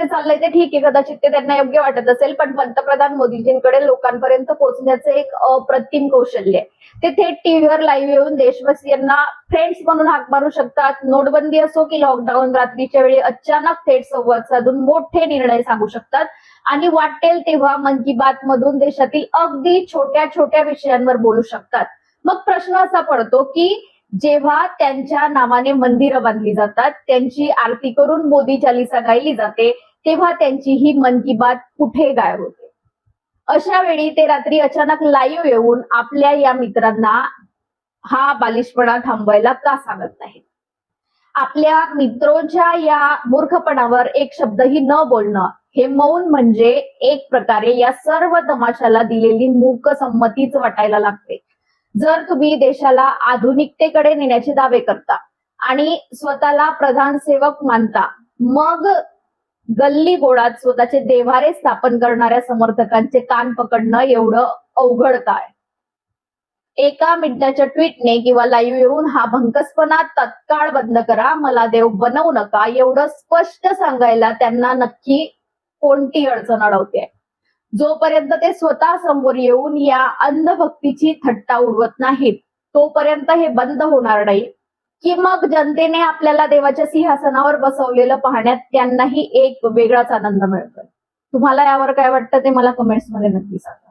जे चाललंय ते ठीक आहे, कदाचित ते त्यांना योग्य वाटत असेल, पण पंतप्रधान मोदीजींकडे लोकांपर्यंत पोहोचण्याचं एक अप्रतिम कौशल्य आहे. ते थेट टीव्हीवर लाईव्ह येऊन देशवासियांना फ्रेंड्स म्हणून हाक मारू शकतात. नोटबंदी असो की लॉकडाऊन, रात्रीच्या वेळी अचानक थेट संवाद साधून मोठे निर्णय सांगू शकतात आणि वाटेल तेव्हा मन की बात मधून देशातील अगदी छोट्या छोट्या विषयांवर बोलू शकतात. मग प्रश्न असा पडतो की जेव्हा त्यांच्या नावाने मंदिरं बांधली जातात, त्यांची आरती करून मोदी चालीसा गायली जाते, तेव्हा त्यांची ही मन की बात कुठे गायब होते? अशा वेळी ते रात्री अचानक लाईव्ह येऊन आपल्या या मित्रांना हा बालिशपणा थांबवायला का सांगत नाही? आपल्या मित्रांच्या या मूर्खपणावर एक शब्दही न बोलणं, हे मौन म्हणजे एक प्रकारे या सर्व तमाशाला दिलेली मूकसंमतीच वाटायला लागते. जर तुम्ही देशाला आधुनिकतेकडे नेण्याचे दावे करता आणि स्वतःला प्रधान सेवक मानता, मग गल्ली बोळात स्वतःचे देव्हारे स्थापन करणाऱ्या समर्थकांचे कान पकडणं एवढं अवघड काय? एका मिनिटाच्या ट्विटने किंवा लाईव्ह येऊन हा भंकसपणा तत्काळ बंद करा, मला देव बनवू नका, एवढं स्पष्ट सांगायला त्यांना नक्की कोणती अडचण अडवते? जोपर्यंत ते स्वतः समोर येऊन या अंधभक्तीची थट्टा उडवत नाहीत, तोपर्यंत हे बंद होणार नाही. की मग जनतेने आपल्याला देवाच्या सिंहासनावर बसवलेलं पाहण्यात त्यांनाही एक वेगळाच आनंद मिळतोय. तुम्हाला यावर काय वाटतं ते मला कमेंट्स मध्ये नक्की सांगा.